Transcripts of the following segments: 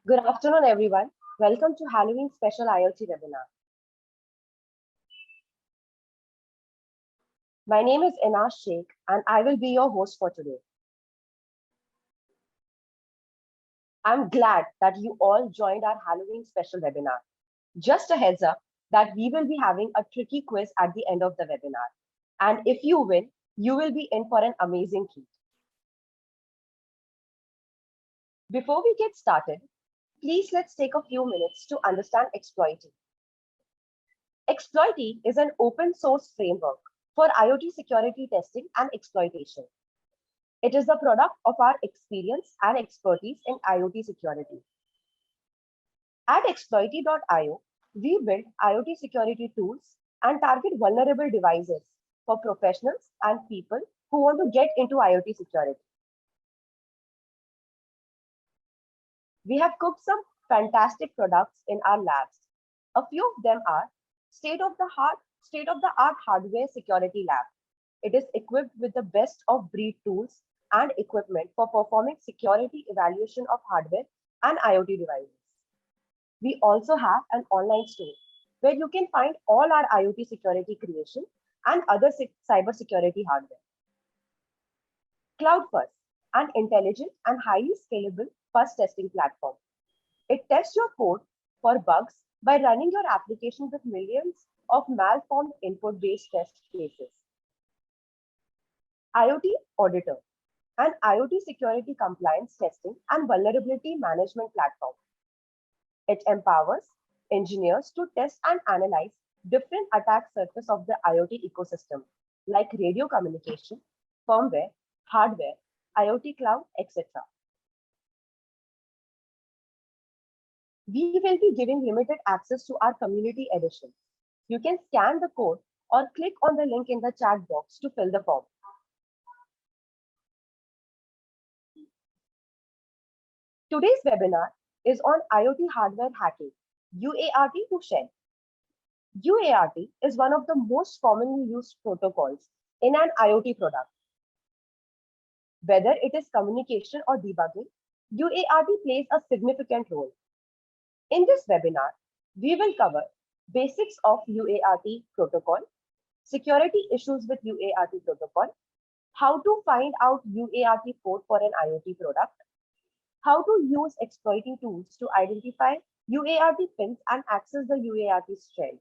Good afternoon, everyone. Welcome to Halloween special IoT webinar. My name is Enas Sheikh, and I will be your host for today. I'm glad that you all joined our Halloween special webinar. Just a heads up that we will be having a tricky quiz at the end of the webinar. And if you win, you will be in for an amazing treat. Before we get started, please let's take a few minutes to understand Exploity. Exploity is an open source framework for IoT security testing and exploitation. It is the product of our experience and expertise in IoT security. At Exploity.io, we build IoT security tools and target vulnerable devices for professionals and people who want to get into IoT security. We have cooked some fantastic products in our labs. A few of them are state-of-the-art hardware security lab. It is equipped with the best of breed tools and equipment for performing security evaluation of hardware and IoT devices. We also have an online store where you can find all our IoT security creation and other cybersecurity hardware. CloudFuzz, an intelligent and highly scalable fuzz testing platform. It tests your code for bugs by running your application with millions of malformed input-based test cases. IoT Auditor, an IoT security compliance testing and vulnerability management platform. It empowers engineers to test and analyze different attack surfaces of the IoT ecosystem, like radio communication, firmware, hardware, IoT cloud, etc. We will be giving limited access to our community edition. You can scan the code or click on the link in the chat box to fill the form. Today's webinar is on IoT hardware hacking, UART to Shell. UART is one of the most commonly used protocols in an IoT product. Whether it is communication or debugging, UART plays a significant role. In this webinar, we will cover basics of UART protocol, security issues with UART protocol, how to find out UART code for an IoT product, how to use exploiting tools to identify UART pins and access the UART shell.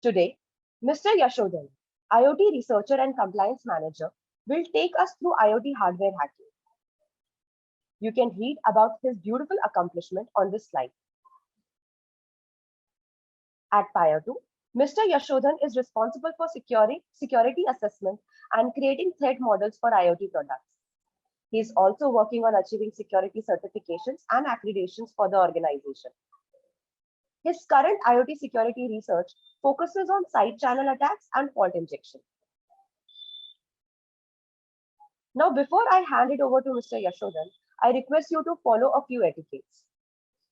Today, Mr. Yashodhan, IoT researcher and compliance manager, will take us through IoT hardware hacking. You can read about his beautiful accomplishment on this slide. At Payatu, Mr. Yashodhan is responsible for security assessment and creating threat models for IoT products. He is also working on achieving security certifications and accreditations for the organization. His current IoT security research focuses on side channel attacks and fault injection. Now, before I hand it over to Mr. Yashodhan, I request you to follow a few etiquettes.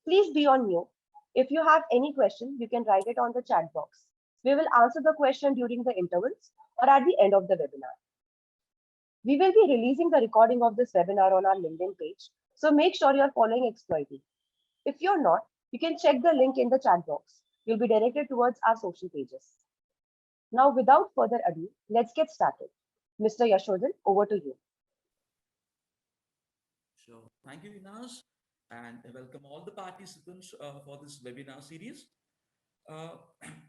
Please be on mute. If you have any question, you can write it on the chat box. We will answer the question during the intervals or at the end of the webinar. We will be releasing the recording of this webinar on our LinkedIn page, so make sure you're following Exploity. If you're not, you can check the link in the chat box. You'll be directed towards our social pages. Now, without further ado, let's get started. Mr. Yashodhan, over to you. Sure. Thank you, Inas, and welcome all the participants for this webinar series. Uh,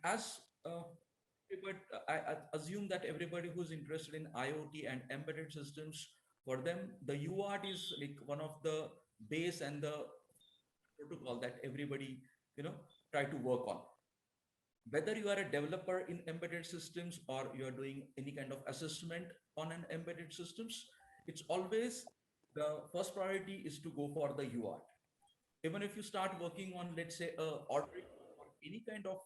as but I assume that everybody who's interested in IoT and embedded systems, for them, the UART is like one of the base and the protocol that everybody, try to work on. Whether you are a developer in embedded systems or you are doing any kind of assessment on an embedded systems, it's always the first priority is to go for the UART. Even if you start working on, let's say, ordering or any kind of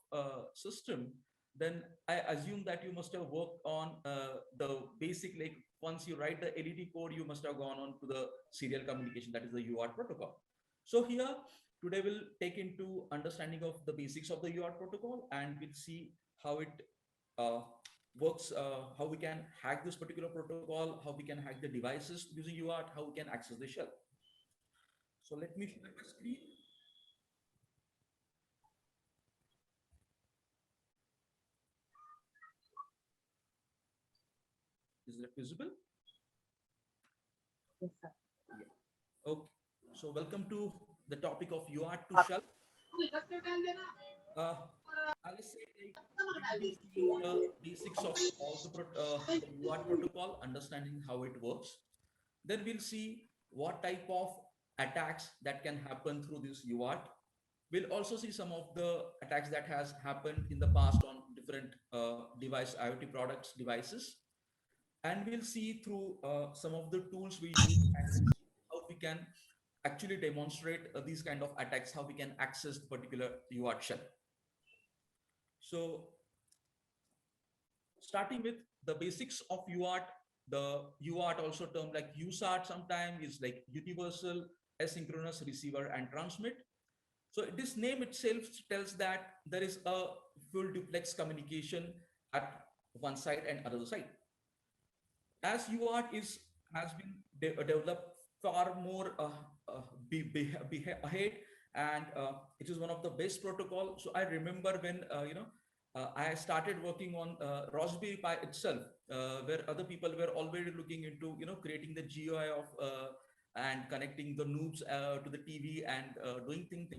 system, then I assume that you must have worked on the basic, like once you write the LED code, you must have gone on to the serial communication, that is the UART protocol. So here, today we'll take into understanding of the basics of the UART protocol, and we'll see how it uh, works, how we can hack this particular protocol, how we can hack the devices using UART, how we can access the shell. So let me share my screen. Is that visible? Yes, sir. Yeah. Okay. So welcome to the topic of UART to shell. Uh, I'll say like, we will be seeing the basics of all the UART protocol, understanding how it works. Then we'll see what type of attacks that can happen through this UART. We'll also see some of the attacks that has happened in the past on different device IoT products devices, and we'll see through some of the tools we use and how we can actually demonstrate these kind of attacks, how we can access the particular UART shell. So starting with the basics of UART, the UART also termed like USART sometimes is like universal asynchronous receiver and transmit. So this name itself tells that there is a full duplex communication at one side and other side. As UART has been developed far more ahead, and it is one of the best protocol. So I remember when I started working on Raspberry Pi itself, where other people were already looking into creating the GUI of and connecting the noobs to the TV and doing things.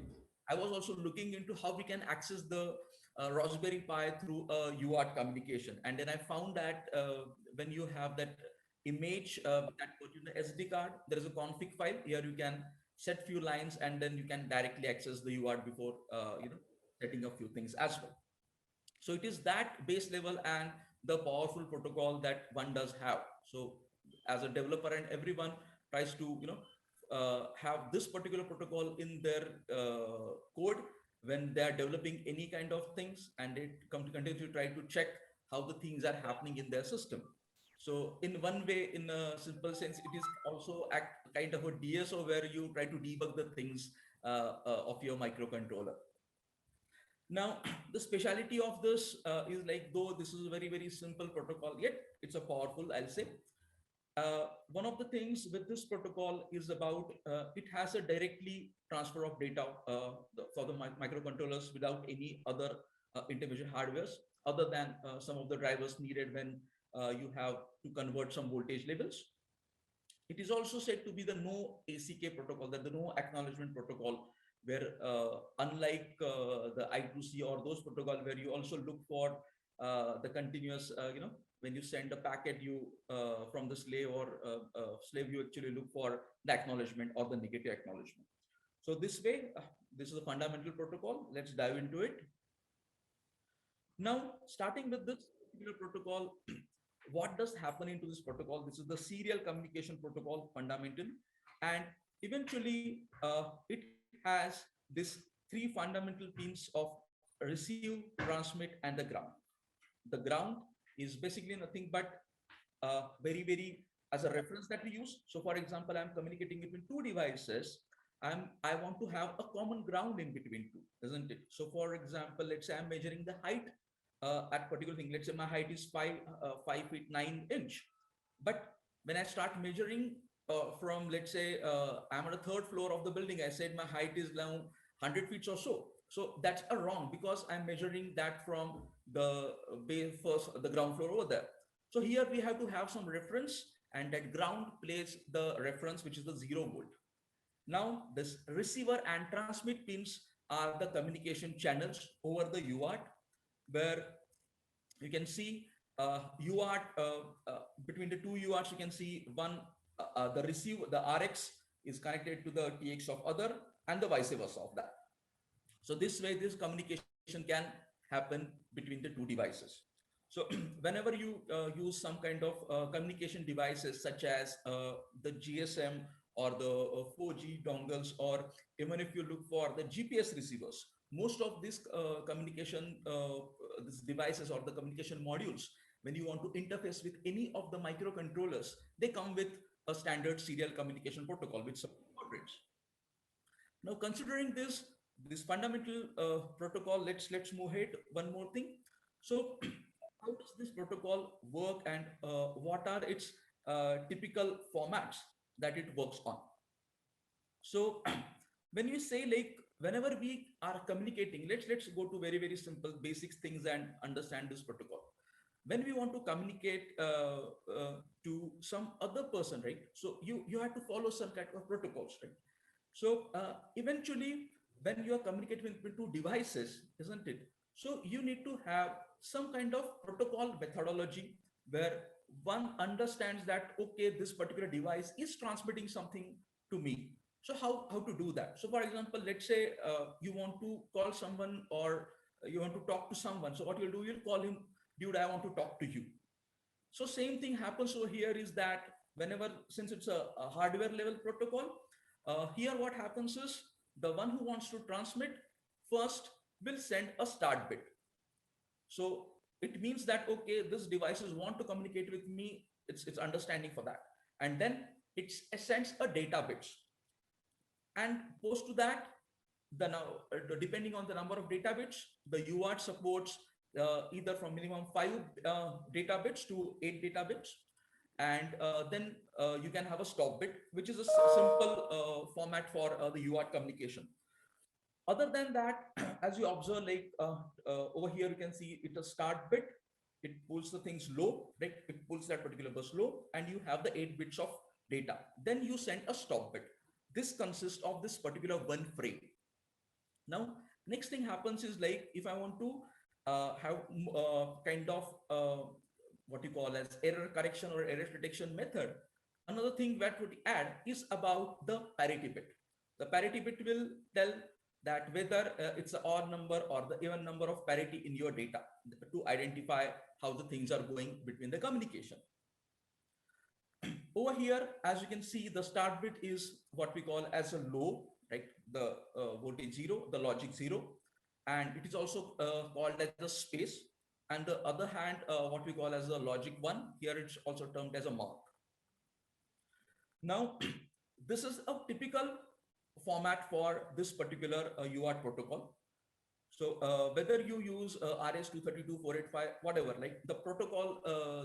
I was also looking into how we can access the Raspberry Pi through UART communication. And then I found that when you have that image that put in the SD card, there is a config file. Here you can set few lines and then you can directly access the UART before setting a few things as well. So it is that base level and the powerful protocol that one does have. So as a developer and everyone tries to have this particular protocol in their code when they are developing any kind of things, and they come to continue to try to check how the things are happening in their system. So in one way, in a simple sense, it is also act kind of a DSO where you try to debug the things of your microcontroller. Now, the speciality of this is like, though this is a very, very simple protocol, yet it's a powerful, I'll say. One of the things with this protocol is about it has a directly transfer of data for the microcontrollers without any other individual hardwares other than some of the drivers needed when you have to convert some voltage levels. It is also said to be the no ACK protocol, that the no acknowledgement protocol, where unlike the I2C or those protocol where you also look for the continuous, when you send a packet, you from the slave or slave, you actually look for the acknowledgement or the negative acknowledgement. So this way, this is a fundamental protocol. Let's dive into it. Now, starting with this particular protocol, what does happen into this protocol? This is the serial communication protocol fundamental, and eventually it has this three fundamental pins of receive, transmit, and the ground. The ground is basically nothing but very as a reference that we use. So for example, I'm communicating between two devices. I want to have a common ground in between two, isn't it? So for example, let's say I'm measuring the height at particular thing. Let's say my height is 5 feet 9 inch. But when I start measuring from, let's say, I'm on the third floor of the building, I said my height is now 100 feet or so. So that's a wrong, because I'm measuring that from the base first, the ground floor over there. So here we have to have some reference, and that ground plays the reference, which is the 0 volt. Now, this receiver and transmit pins are the communication channels over the UART, where you can see UART, between the two UARTs, you can see one, the receive, the RX is connected to the TX of other, and the vice versa of that. So this way, this communication can happen between the two devices. So whenever you use some kind of communication devices, such as the GSM or the 4G dongles, or even if you look for the GPS receivers, most of these communication these devices or the communication modules, when you want to interface with any of the microcontrollers, they come with a standard serial communication protocol which supports. Now, considering this fundamental protocol, let's move ahead one more thing. So how does this protocol work, and what are its typical formats that it works on. So when you say, like, whenever we are communicating, let's go to very very simple basic things and understand this protocol. When we want to communicate to some other person, right? So you have to follow some kind of protocols, right? So eventually, when you are communicating with two devices, isn't it? So you need to have some kind of protocol methodology where one understands that, okay, this particular device is transmitting something to me. So how to do that? So for example, let's say you want to call someone, or you want to talk to someone. So what you'll do, you'll call him, dude, I want to talk to you. So same thing happens over here, is that whenever, since it's a hardware level protocol, here what happens is the one who wants to transmit first will send a start bit. So it means that, okay, this devices want to communicate with me. It's understanding for that. And then it sends a data bits. And post to that, the now depending on the number of data bits, the UART supports either from minimum 5 data bits to 8 data bits. And then you can have a stop bit, which is a simple format for the UART communication. Other than that, as you observe, like over here, you can see it a start bit. It pulls the things low, right? It pulls that particular bus low, and you have the 8 bits of data. Then you send a stop bit. This consists of this particular one frame. Now, next thing happens is, like, if I want to have kind of what you call as error correction or error detection method, another thing that would add is about the parity bit. The parity bit will tell that whether it's an odd number or the even number of parity in your data, to identify how the things are going between the communication. Over here, as you can see, the start bit is what we call as a low, right? The voltage 0, the logic 0, and it is also called as a space. And the other hand, what we call as a logic 1, here it's also termed as a mark. Now, this is a typical format for this particular UART protocol. So whether you use RS-232, 485, whatever, like the protocol,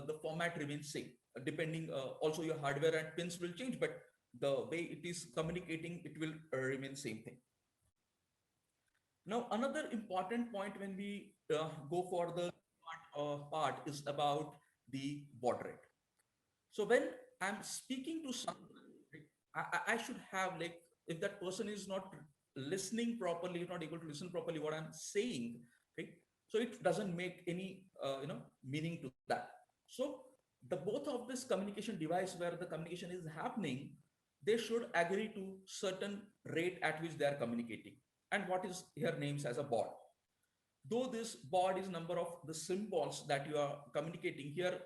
the format remains same. Depending, also your hardware and pins will change, but the way it is communicating, it will remain same thing. Now, another important point when we go for the part is about the baud rate. So when I'm speaking to someone, I should have, like, if that person is not listening properly, not able to listen properly what I'm saying, okay, so it doesn't make any meaning to that. So the both of this communication device where the communication is happening, they should agree to certain rate at which they are communicating, and what is here names as a baud. Though this baud is number of the symbols that you are communicating here,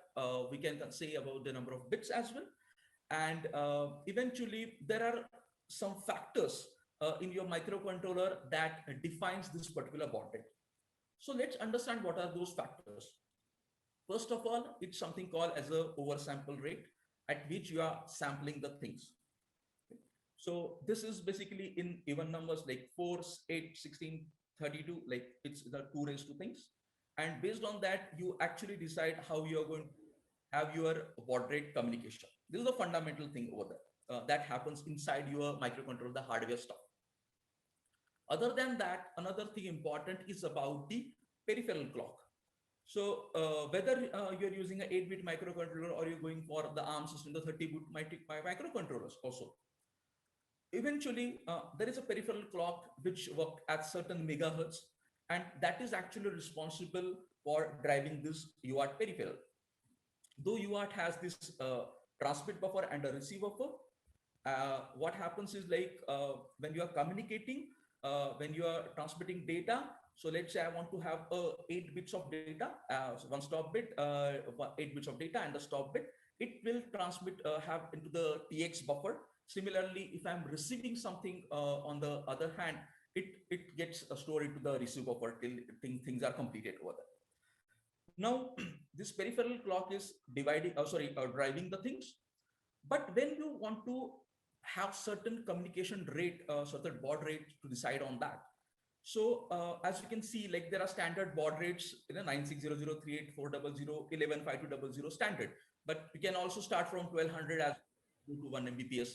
we can say about the number of bits as well. And eventually there are some factors in your microcontroller that defines this particular baud rate. So let's understand what are those factors. First of all, it's something called as a oversample rate, at which you are sampling the things. So this is basically in even numbers like 4, 8, 16, 32, like it's the 2 raised to things. And based on that, you actually decide how you're going to have your baud rate communication. This is the fundamental thing over there that happens inside your microcontroller, the hardware stuff. Other than that, another thing important is about the peripheral clock. So whether you're using an 8-bit microcontroller or you're going for the ARM system, the 30-bit microcontrollers also. Eventually, there is a peripheral clock which works at certain megahertz, and that is actually responsible for driving this UART peripheral. Though UART has this transmit buffer and a receive buffer, what happens is, like, when you are communicating, when you are transmitting data, so let's say I want to have 8 bits of data, so one stop bit, 8 bits of data and the stop bit, it will transmit, have into the TX buffer. Similarly, if I'm receiving something on the other hand, it gets stored into the receive buffer till things are completed over there. Now, this peripheral clock is driving the things. But when you want to have certain communication rate, certain baud rate to decide on that, So as you can see, like there are standard baud rates, 9600384000 115200 standard, but you can also start from 1200 as go to 1 Mbps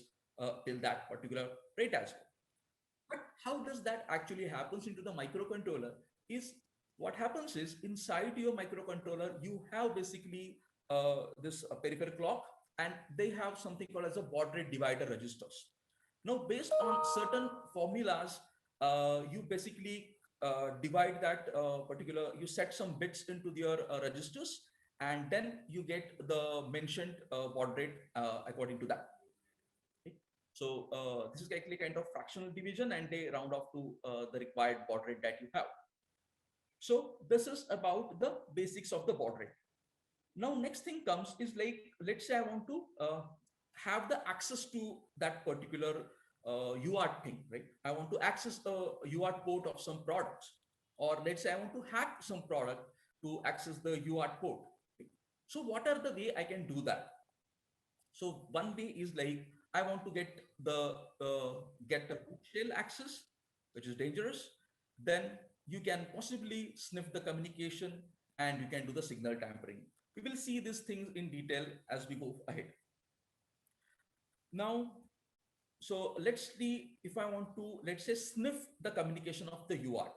till that particular rate as well. But how does that actually happens into the microcontroller is what happens is inside your microcontroller, you have basically this peripheral clock, and they have something called as a baud rate divider registers. Now, based on certain formulas, you basically divide that you set some bits into your registers, and then you get the mentioned baud rate according to that. Okay. So this is actually kind of fractional division, and they round off to the required baud rate that you have. So this is about the basics of the baud rate. Now, next thing comes is like, let's say I want to have the access to that particular UART thing, right? I want to access a UART port of some products, or let's say I want to hack some product to access the UART port. So what are the way I can do that? So one way is like I want to get the boot shell access, which is dangerous. Then you can possibly sniff the communication and you can do the signal tampering. We will see these things in detail as we go ahead. Now, so let's see if I want to, let's say, sniff the communication of the UART.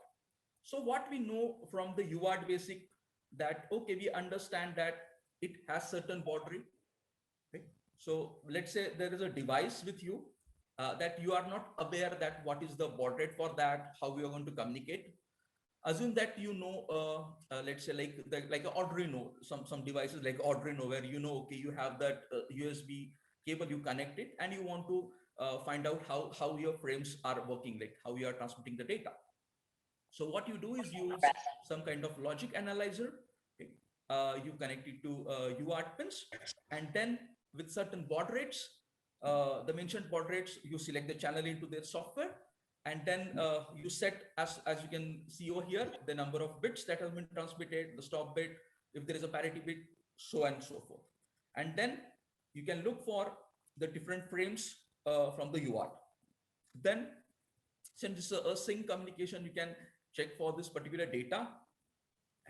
So what we know from the UART basic that, okay, we understand that it has certain baud rate. Okay. So let's say there is a device with you that you are not aware that what is the baud rate for that, how we are going to communicate. Assume that you know, let's say like Arduino, some devices like Arduino, where you know, okay, you have that USB cable, you connect it, and you want to find out how your frames are working, like how you are transmitting the data. So what you do is use some kind of logic analyzer. Okay. You connect it to UART pins, and then with certain baud rates, the mentioned baud rates, you select the channel into their software, and then you set, as you can see over here, the number of bits that have been transmitted, the stop bit, if there is a parity bit, so on and so forth. And then you can look for the different frames from the UART. Then, since it's a sync communication, you can check for this particular data.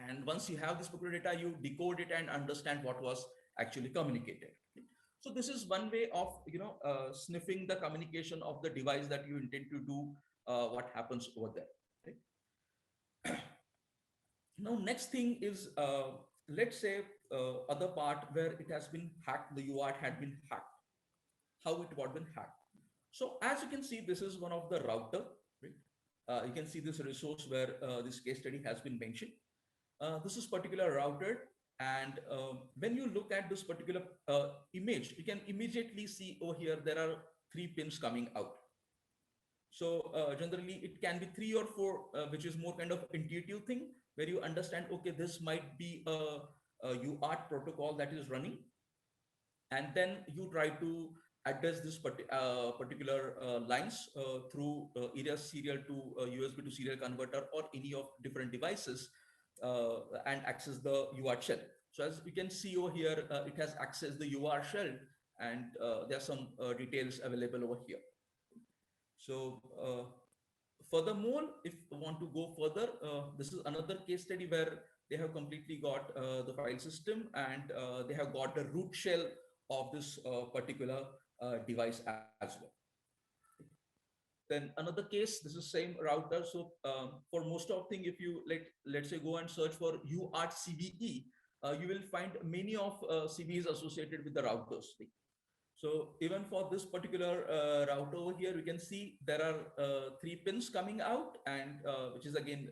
And once you have this particular data, you decode it and understand what was actually communicated. So this is one way of sniffing the communication of the device that you intend to do what happens over there. Right? Now, next thing is let's say other part where it has been hacked, the UART had been hacked. How it got been hacked? So as you can see, this is one of the router. Right? You can see this resource where this case study has been mentioned. This is particular router, and when you look at this particular image, you can immediately see over here there are 3 pins coming out. So generally it can be 3 or 4, which is more kind of intuitive thing where you understand, okay, this might be a UART protocol that is running, and then you try to address this particular lines through either serial to USB to serial converter or any of different devices and access the UART shell. So as you can see over here, it has accessed the UART shell, and there are some details available over here. So furthermore, if you want to go further, this is another case study where they have completely got the file system, and they have got the root shell of this particular device as well. Then another case, this is same router. So for most of thing, if you let's say go and search for UART CVE, you will find many of CVEs associated with the routers. So even for this particular router over here, we can see there are 3 pins coming out, and which is again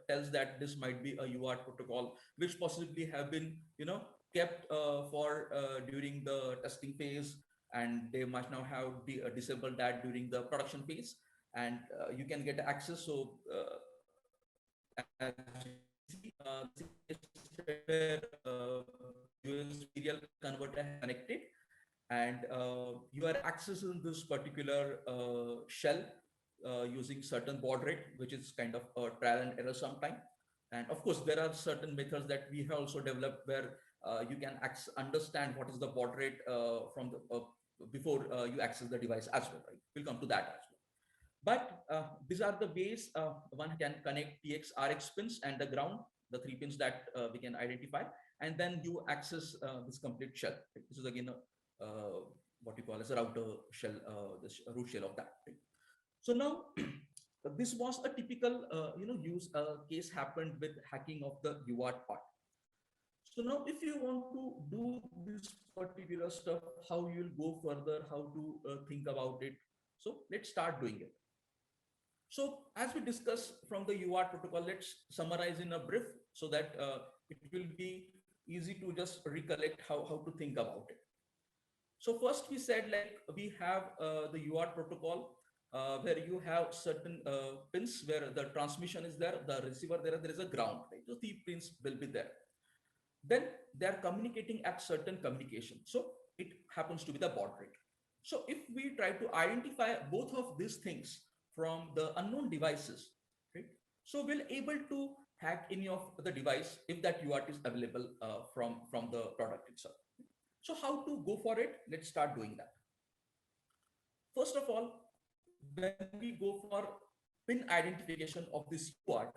tells that this might be a UART protocol, which possibly have been kept for during the testing phase, and they must now have disabled that during the production phase, and you can get access. So as you can see, this is where USB serial converter has connected, and you are accessing this particular shell using certain baud rate, which is kind of a trial and error sometime. And of course, there are certain methods that we have also developed where you can understand what is the baud rate from the before you access the device as well. Right? We'll come to that as well. But these are the ways one can connect TX RX pins and the ground, the three pins that we can identify, and then you access this complete shell. Right? This is again what you call as a router shell, this root shell of that. Right? So now this was a typical use case happened with hacking of the UART part. So now if you want to do this particular stuff, how you'll go further, how to think about it. So let's start doing it. So as we discussed from the UART protocol, let's summarize in a brief so that it will be easy to just recollect how to think about it. So first we said like we have the UART protocol where you have certain pins where the transmission is there, the receiver there is a ground, right? So the pins will be there. Then they are communicating at certain communication. So it happens to be the baud rate. So if we try to identify both of these things from the unknown devices, right? So we'll able to hack any of the device if that UART is available from the product itself. So how to go for it? Let's start doing that. First of all, when we go for pin identification of this UART,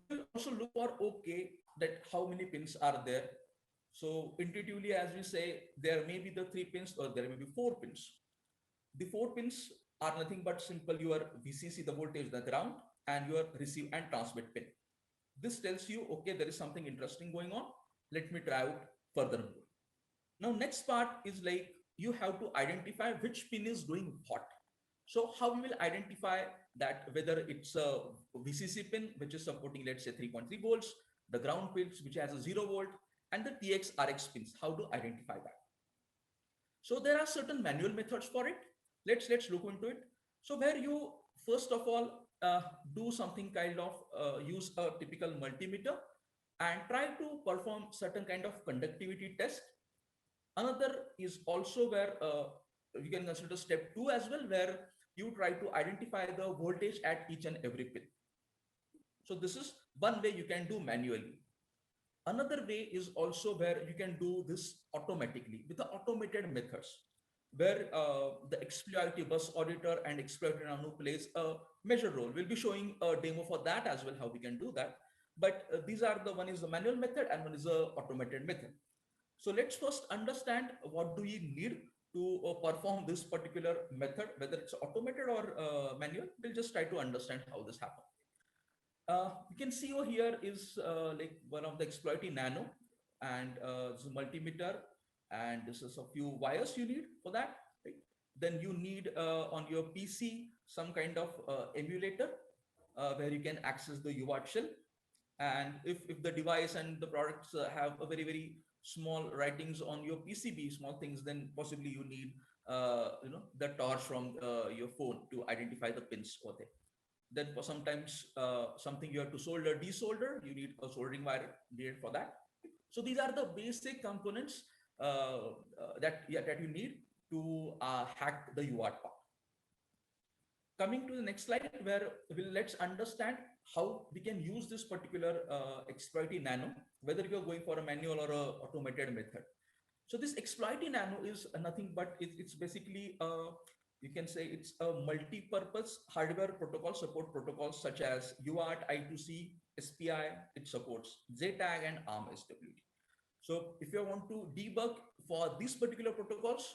we'll also look for okay that how many pins are there. So intuitively, as we say, there may be the 3 pins or there may be 4 pins. The 4 pins are nothing but simple your VCC, the voltage, the ground, and your receive and transmit pin. This tells you, okay, there is something interesting going on. Let me try out furthermore. Now, next part is like you have to identify which pin is doing what. So how we will identify that whether it's a VCC pin, which is supporting, let's say 3.3 volts, the ground pins, which has a 0 volt, and the TX RX pins, how to identify that. So there are certain manual methods for it. Let's look into it. So where you first of all do something kind of use a typical multimeter and try to perform certain kind of conductivity test. Another is also where you can consider step 2 as well, where you try to identify the voltage at each and every pin. So this is one way you can do manually. Another way is also where you can do this automatically with the automated methods, where the exploitative bus auditor and exploitative nano plays a major role. We'll be showing a demo for that as well, how we can do that. But these are the one is the manual method and one is the automated method. So let's first understand what do we need to perform this particular method, whether it's automated or manual. We'll just try to understand how this happens. You can see over here is like one of the exploiting nano and this is multimeter, and this is a few wires you need for that. Right? Then you need on your PC some kind of emulator where you can access the UART shell. And if the device and the products have a very small writings on your PCB, small things, then possibly you need the torch from your phone to identify the pins over there. Then for sometimes something you have to solder, desolder, you need a soldering wire needed for that. So these are the basic components that you need to hack the UART part. Coming to the next slide, where let's understand how we can use this particular exploiting nano, whether you're going for a manual or a automated method. So this exploiting nano is nothing but it's basically you can say it's a multi-purpose hardware protocol support protocols such as UART, I2C, SPI. It supports JTAG and ARM SWT. So if you want to debug for these particular protocols,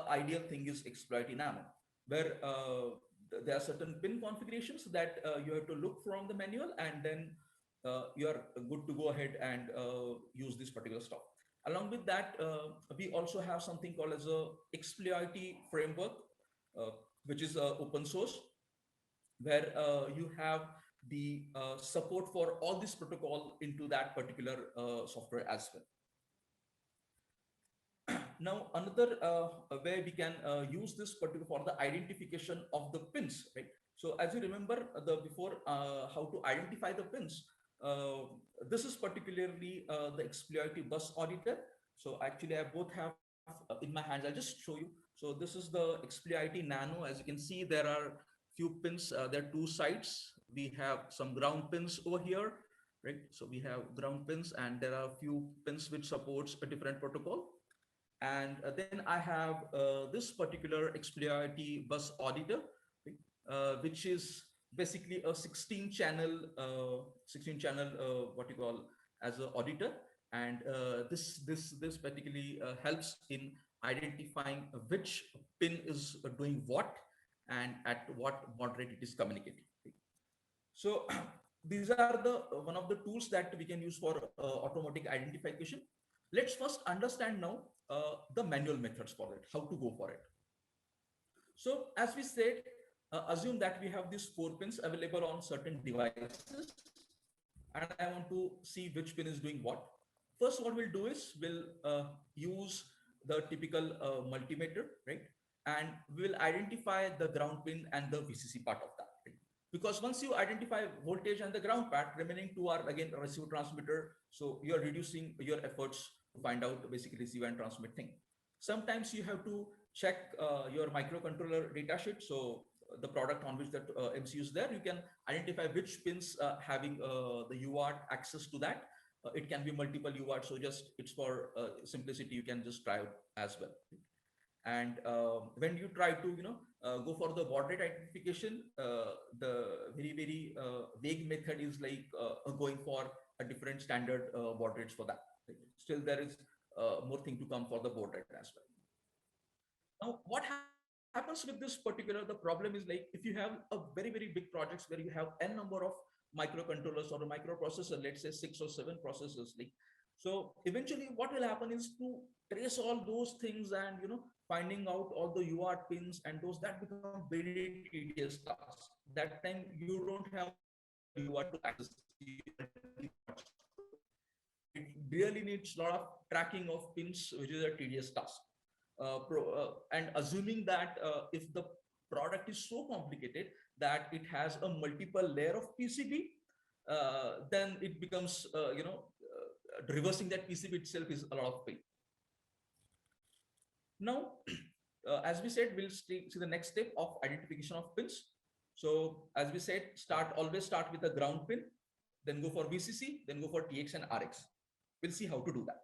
ideal thing is exploiting nano, where there are certain pin configurations that you have to look from the manual, and then you are good to go ahead and use this particular stuff. Along with that, we also have something called as a exploity framework, which is open source, where you have the support for all this protocol into that particular software as well. Now, another way we can use this particular for the identification of the pins, right? So as you remember the before how to identify the pins, this is particularly the exploitative bus auditor. So actually I both have in my hands, I'll just show you. So this is the exploity nano. As you can see, there are few pins, there are 2 sides. We have some ground pins over here, right? So we have ground pins and there are few pins which supports a different protocol. And then I have this particular exploity bus auditor, right? which is basically a 16 channel, what you call as an auditor. And this particularly helps in identifying which pin is doing what and at what baud rate it is communicating. So these are the one of the tools that we can use for automatic identification. Let's first understand now the manual methods for it, how to go for it. So as we said, assume that we have these 4 pins available on certain devices, and I want to see which pin is doing what. First, what we'll do is we'll use the typical multimeter, right? And we'll identify the ground pin and the VCC part of that. Right? Because once you identify voltage and the ground part, remaining two are again a receiver transmitter. So you're reducing your efforts to find out basically receive and transmit thing. Sometimes you have to check your microcontroller datasheet. So the product on which that MCU is there, you can identify which pins having the UART access to that. It can be multiple UART. So just it's for simplicity, you can just try it as well. And when you try to go for the baud rate identification, the very vague method is like going for a different standard baud rates for that. Still there is more thing to come for the baud rate as well. Now what happens with this particular, the problem is like if you have a very big projects where you have n number of microcontrollers or a microprocessor, let's say 6 or 7 processors, like, so eventually what will happen is to trace all those things and finding out all the UART pins and those, that become very tedious task. That time you don't have UART to access it. Really needs a lot of tracking of pins, which is a tedious task. And assuming that if the product is so complicated that it has a multiple layer of PCB, then it becomes reversing that PCB itself is a lot of pain. Now, as we said, we'll see the next step of identification of pins. So as we said, always start with a ground pin, then go for VCC, then go for TX and RX. We'll see how to do that.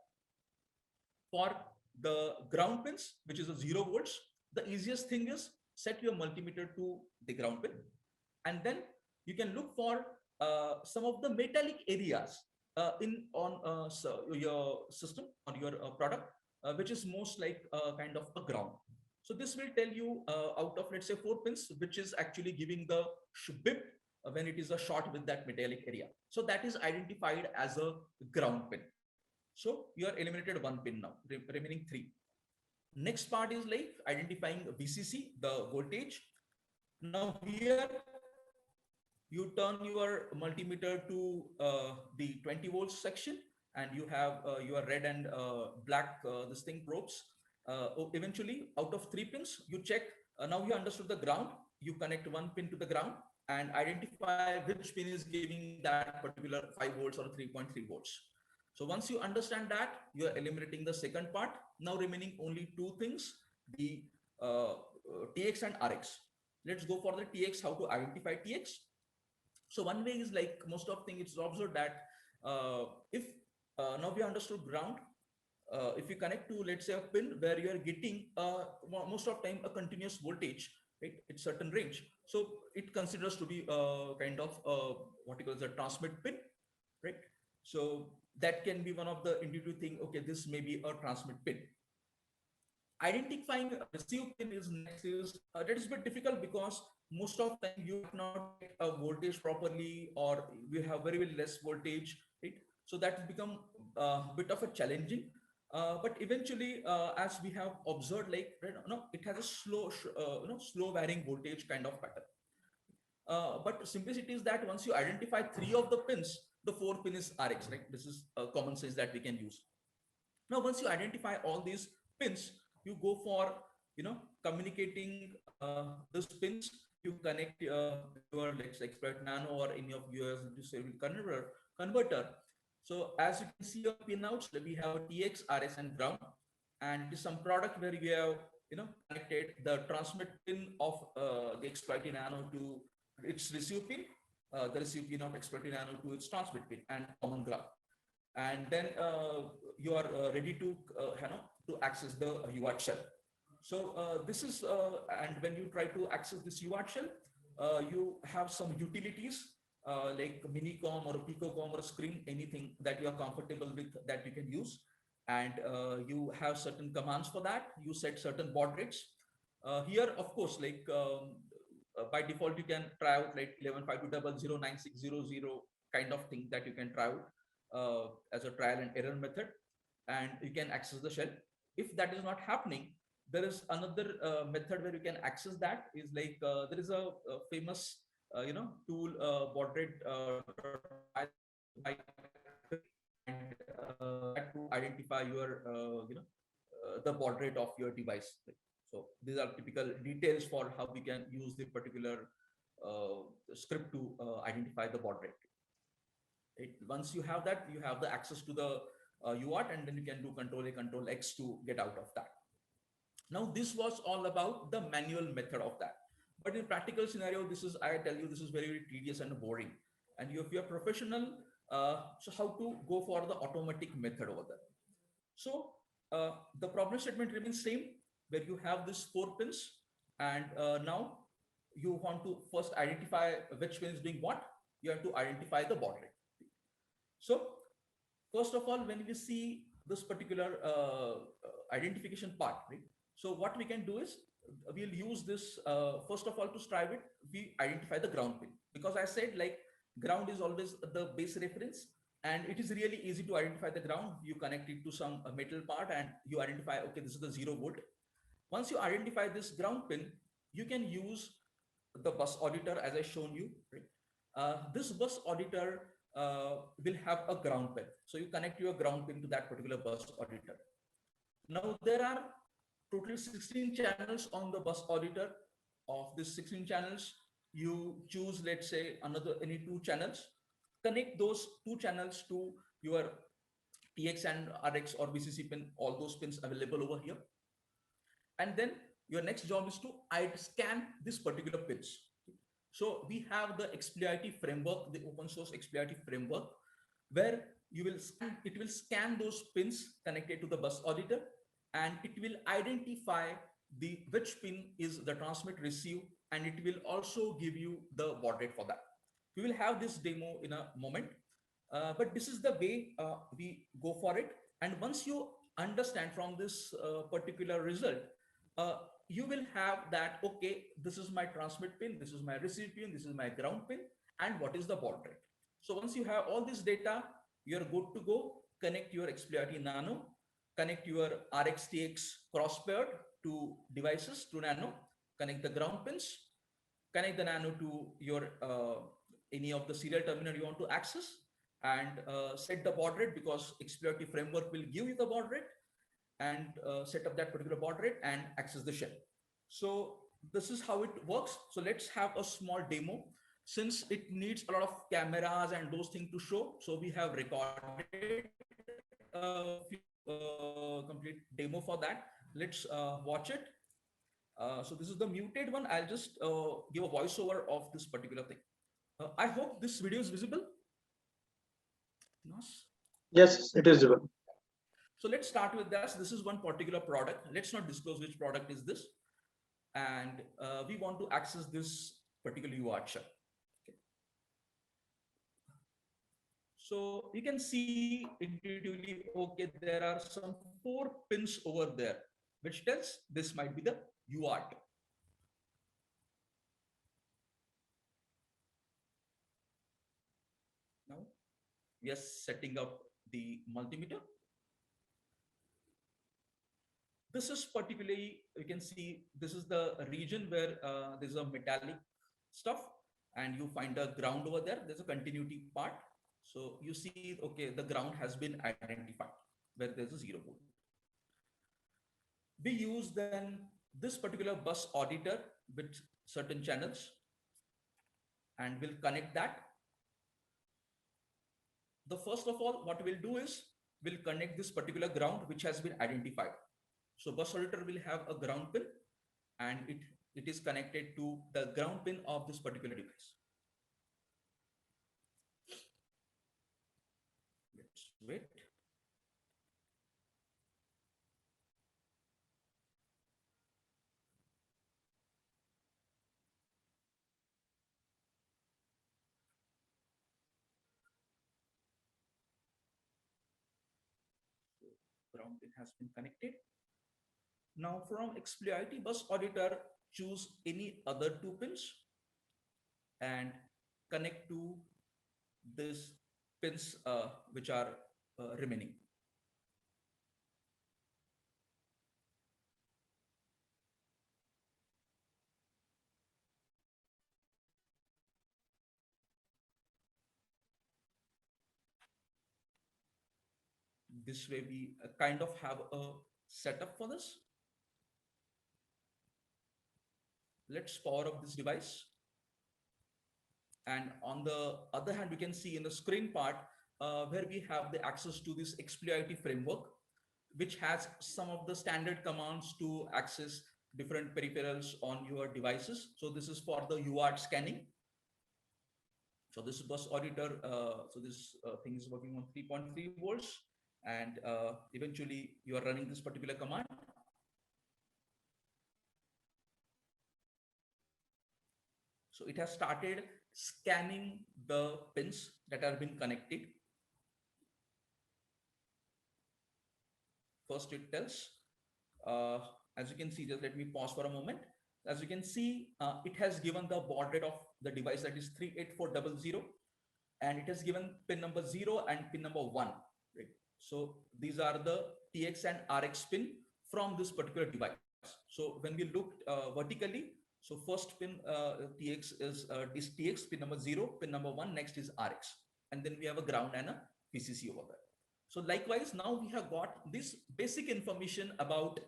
For the ground pins, which is a 0 volts, the easiest thing is set your multimeter to the ground pin, and then you can look for some of the metallic areas on your system or your product, which is most like kind of a ground. So this will tell you out of, let's say, 4 pins, which is actually giving the bip when it is a short with that metallic area. So that is identified as a ground pin. So you are eliminated 1 pin now, remaining 3. Next part is like identifying VCC, the voltage. Now here you turn your multimeter to the 20 volts section, and you have your red and black this thing probes. Eventually, out of 3 pins, you check. Now you understood the ground. You connect 1 pin to the ground and identify which pin is giving that particular 5 volts or 3.3 volts. So once you understand that, you are eliminating the second part. Now remaining only 2 things, the TX and RX. Let's go for the TX, how to identify TX. So one way is like most of things, it's observed that if now we understood ground, if you connect to, let's say, a pin where you are getting most of time a continuous voltage, right, it's certain range. So it considers to be kind of what you call as a transmit pin, right? So that can be one of the intuitive thing. Okay, this may be a transmit pin. Identifying a receive pin is next is that is a bit difficult because most of the time you cannot get a voltage properly, or we have very less voltage, right? So that's become a bit of a challenging. But eventually, as we have observed, like it has a slow varying voltage kind of pattern. But simplicity is that once you identify 3 of the pins, the 4th pin is RX, right? This is a common sense that we can use. Now, once you identify all these pins, you go for communicating these pins. You connect your, let's say, Expert Nano or any of yours into serial converter. So as you can see your pinouts, we have TX, RS, and ground, and it is some product where we have connected the transmit pin of the Expert Nano to its receive pin, the receive pin of Expert Nano to its transmit pin, and common ground. And then you are ready to access the UART shell. So this is and when you try to access this UART shell, you have some utilities like Minicom or Picocom or Screen, anything that you are comfortable with that you can use. And you have certain commands for that. You set certain baud rates. Here, of course, like by default, you can try out like 1152009600 kind of thing that you can try out as a trial and error method, and you can access the shell. If that is not happening, there is another method where you can access that. Is like there is a famous tool baud rate and that to identify your the baud rate of your device. So these are typical details for how we can use the particular script to identify the baud rate. Once you have that, you have the access to the UART, and then you can do Control A, Control X to get out of that. Now, this was all about the manual method of that. But in practical scenario, this is, I tell you, this is very, very tedious and boring. And if you're professional, so how to go for the automatic method over there? So the problem statement remains same, where you have these 4 pins, and now you want to first identify which pin is doing what. You have to identify the baud rate. So first of all, when we see this particular identification part, right? So what we can do is we'll use this first of all to strive it. We identify the ground pin, because I said like ground is always the base reference, and it is really easy to identify the ground. You connect it to some metal part and you identify, okay, this is the 0 volt. Once you identify this ground pin, you can use the bus auditor as I shown you, right? This bus auditor will have a ground pin. So you connect your ground pin to that particular bus auditor. Now there are total 16 channels on the bus auditor. Of these 16 channels, you choose, let's say, any 2 channels. Connect those 2 channels to your TX and RX or VCC pin, all those pins available over here. And then your next job is to scan this particular pins. So we have the XPIT framework, the open source XPIT framework, where it will scan those pins connected to the bus auditor, and it will identify which pin is the transmit receive, and it will also give you the baud rate for that. We will have this demo in a moment, but this is the way we go for it. And once you understand from this particular result, you will have that, okay, this is my transmit pin, this is my receive pin, this is my ground pin, and what is the baud rate. So once you have all this data, you're good to go. Connect your XPIT Nano, connect your RxTX cross-paired to devices to Nano, connect the ground pins, connect the Nano to your any of the serial terminal you want to access, and set the baud rate, because XPIT framework will give you the baud rate, and set up that particular baud rate and access the shell. So this is how it works. So let's have a small demo. Since it needs a lot of cameras and those things to show, so we have recorded a complete demo for that. Let's watch it. So this is the muted one. I'll just give a voiceover of this particular thing. I hope this video is visible. Yes, it is visible. So let's start with this. This is one particular product. Let's not disclose which product is this. And we want to access this particular UART shell. Okay. So you can see intuitively, okay, there are some 4 pins over there, which tells this might be the UART. Now we are setting up the multimeter. This is particularly, you can see, this is the region where there's a metallic stuff, and you find a ground over there. There's a continuity part. So you see, okay, the ground has been identified where there's a 0 volt. We use then this particular bus auditor with certain channels, and we'll connect that. The first of all, what we'll do is we'll connect this particular ground which has been identified. So bus auditor will have a ground pin, and it is connected to the ground pin of this particular device. Let's wait. ground pin has been connected. Now from exploit bus auditor, choose any other two pins and connect to this pins which are remaining. This way we kind of have a setup for this. Let's power up this device. And on the other hand, we can see in the screen part where we have the access to this exploit framework, which has some of the standard commands to access different peripherals on your devices. So this is for the UART scanning. So this bus auditor, so this thing is working on 3.3 volts, and eventually you are running this particular command. So it has started scanning the pins that have been connected. First it tells, as you can see, just let me pause for a moment. As you can see, it has given the baud rate of the device, that is 38400, and it has given pin number 0 and pin number 1. Right? So these are the TX and RX pin from this particular device. So when we look vertically, so first pin TX is this TX pin number 0, pin number 1, next is RX. And then we have a ground and a VCC over there. So likewise, now we have got this basic information about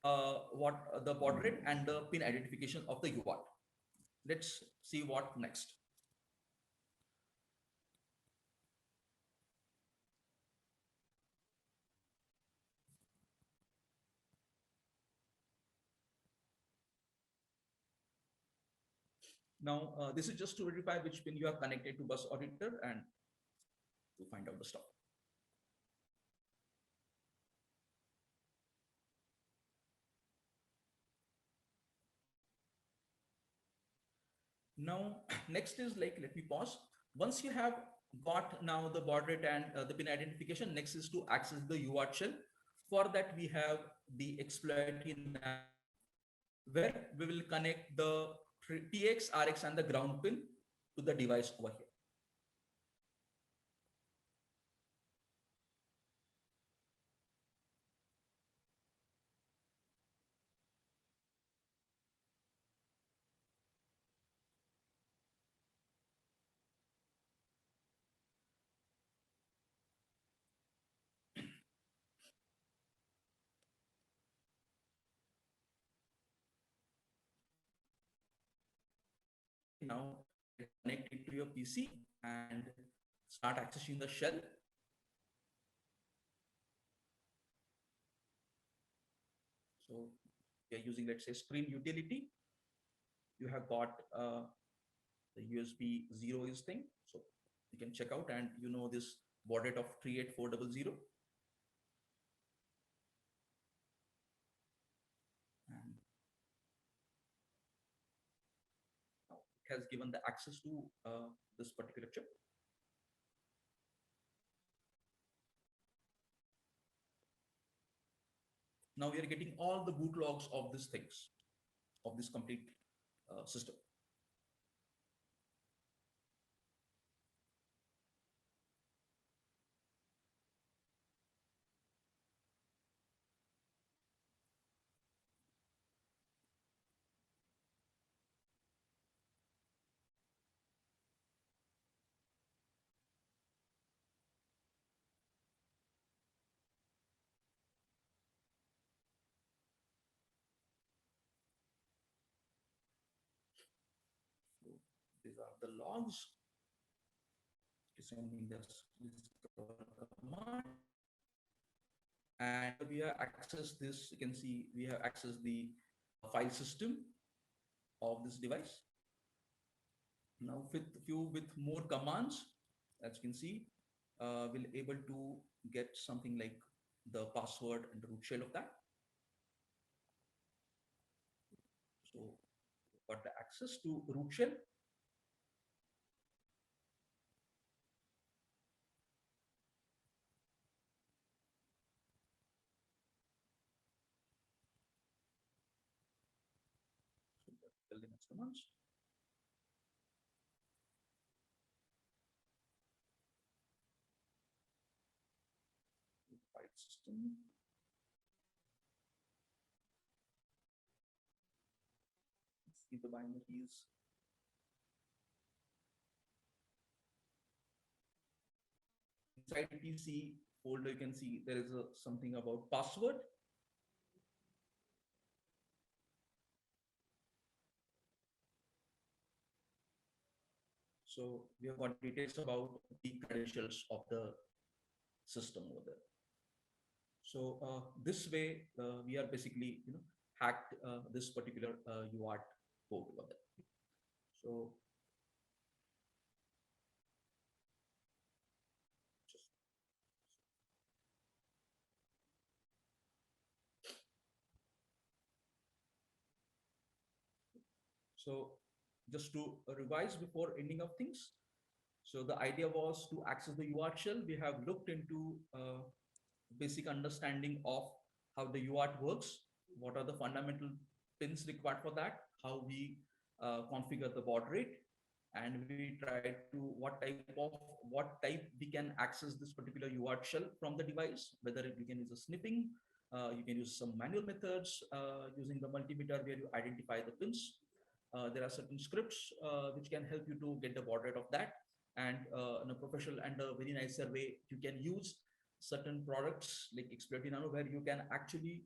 what the baud rate and the pin identification of the UART. Let's see what next. Now, this is just to verify which pin you are connected to bus auditor and to find out the stuff. Now, next is like, let me pause. Once you have got now the baud rate and the pin identification, next is to access the UART shell. For that, we have the exploit where we will connect the TX, RX, and the ground pin to the device over here. Now connect it to your PC and start accessing the shell. So we are using, let's say, screen utility. You have got the USB 0 is thing. So you can check out, and you know this baud rate of 38400. And now it has given the access to this particular chip. Now we are getting all the boot logs of these things, of this complete system. So these are the logs. Sending this command, and we have accessed this. You can see we have accessed the file system of this device. Now with more commands, as you can see, we'll able to get something like the password and the root shell of that. So got the access to root shell. commands. File system. See the binaries. Inside PC folder, you can see there is something about password. So we have got details about the credentials of the system over there. So this way, we are basically, hacked this particular UART code over there. So So just to revise before ending of things. So the idea was to access the UART shell. We have looked into basic understanding of how the UART works, what are the fundamental pins required for that, how we configure the baud rate, and we try to what type we can access this particular UART shell from the device, whether you can use a sniffing, you can use some manual methods using the multimeter where you identify the pins. There are certain scripts which can help you to get the baud rate of that. And in a professional and a very nicer way, you can use certain products like Xploity Nano, where you can actually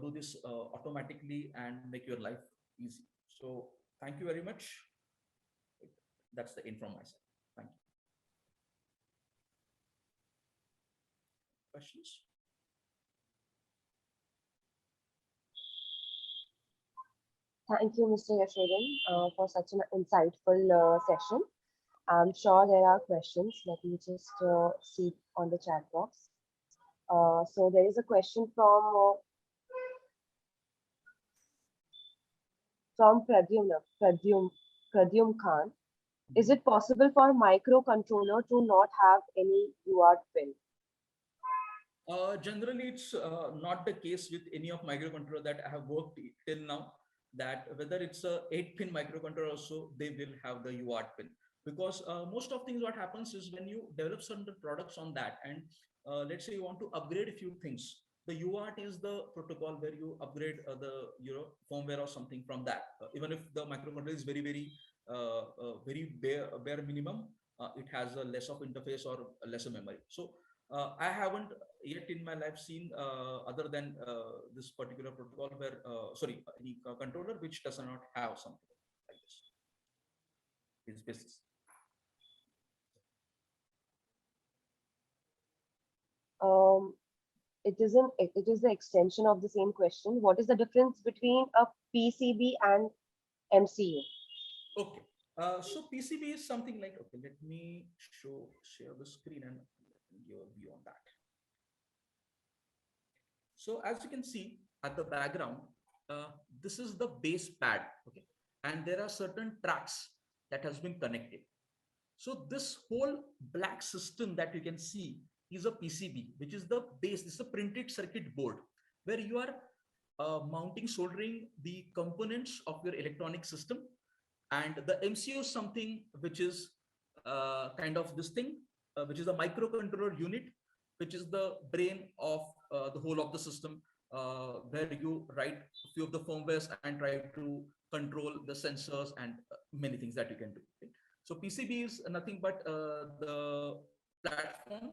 do this automatically and make your life easy. So thank you very much. That's the end from my side. Thank you. Questions? Thank you, Mr. Yashodhan, for such an insightful session. I'm sure there are questions. Let me just see on the chat box. So there is a question from Pradyum Khan. Is it possible for microcontroller to not have any UART pin? Generally, it's not the case with any of microcontroller that I have worked till now, that whether it's a 8-pin microcontroller also, they will have the UART pin. Because most of things what happens is when you develop certain products on that, and let's say you want to upgrade a few things, the UART is the protocol where you upgrade the firmware or something from that. Even if the microcontroller is very bare minimum, it has a less of interface or a lesser memory. So I haven't yet in my life seen other than this particular protocol where any controller which does not have something like this. It's basis. It is the extension of the same question. What is the difference between a PCB and MCU? Okay. So PCB is something like, okay, let me share the screen and give a view on that. So as you can see at the background, this is the base pad, okay? And there are certain tracks that has been connected. So this whole black system that you can see is a PCB, which is the base. This is a printed circuit board where you are soldering the components of your electronic system. And the MCU is something which is kind of this thing, which is a microcontroller unit, which is the brain of the whole of the system, where you write a few of the firmwares and try to control the sensors and many things that you can do. Okay? So PCB is nothing but the platform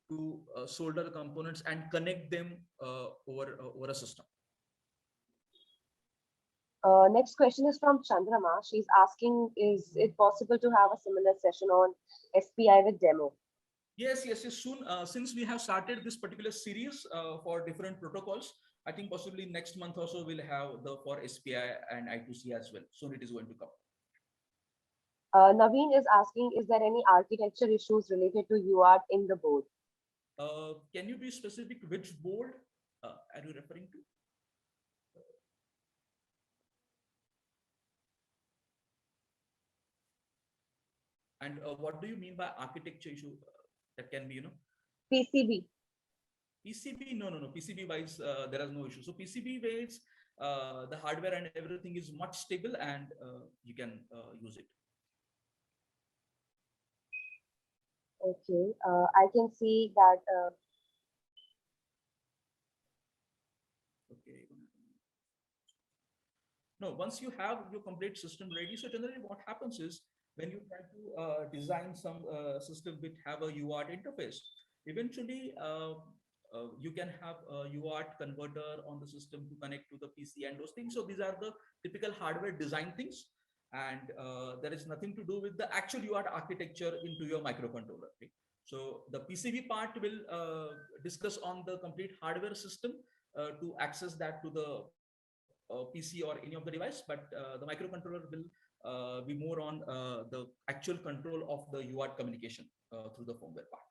to solder the components and connect them over a system. Next question is from Chandrama. She's asking, is it possible to have a similar session on SPI with demo? Yes. Soon, since we have started this particular series for different protocols, I think possibly next month or so we'll have the for SPI and I2C as well. Soon it is going to come. Naveen is asking, is there any architecture issues related to UART in the board? Can you be specific which board are you referring to? And what do you mean by architecture issue? That can be, PCB. PCB, no. PCB wise, there is no issue. So PCB wise, the hardware and everything is much stable, and you can use it. Okay, I can see that. Okay. No, once you have your complete system ready, so generally what happens is when you try to design some system which have a UART interface, eventually you can have a UART converter on the system to connect to the PC and those things. So these are the typical hardware design things, and there is nothing to do with the actual UART architecture into your microcontroller. Okay? So the PCB part will discuss on the complete hardware system to access that to the PC or any of the device, but the microcontroller will be more on the actual control of the UART communication through the firmware part.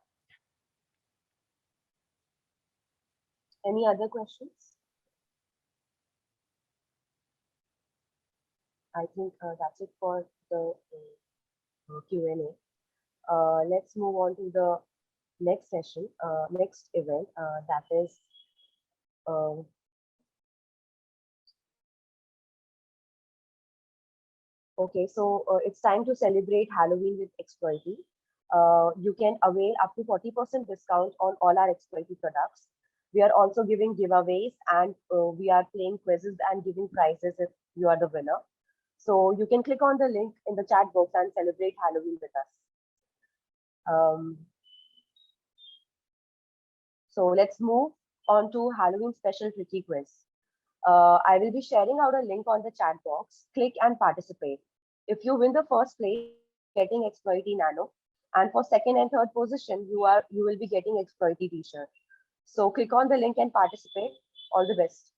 Any other questions? I think that's it for the Q&A. Let's move on to the next session, next event, that is um, okay, so it's time to celebrate Halloween with X20. You can avail up to 40% discount on all our X20 products. We are also giving giveaways, and we are playing quizzes and giving prizes if you are the winner. So you can click on the link in the chat box and celebrate Halloween with us. So let's move on to Halloween special tricky quiz. I will be sharing out a link on the chat box. Click and participate. If you win the first place, getting X20 Nano, and for second and third position, you will be getting X20 T-shirt. So click on the link and participate. All the best.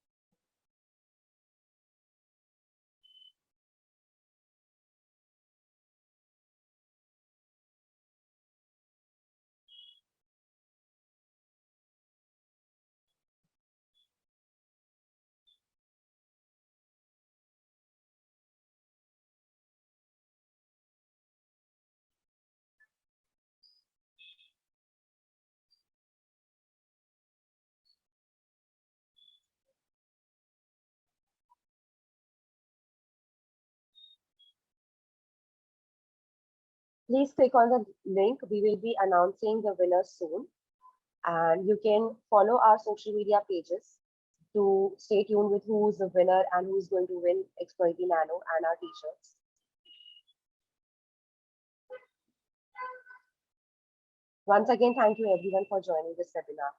Please click on the link. We will be announcing the winners soon. And you can follow our social media pages to stay tuned with who is the winner and who is going to win X20 Nano and our t-shirts. Once again, thank you everyone for joining this webinar.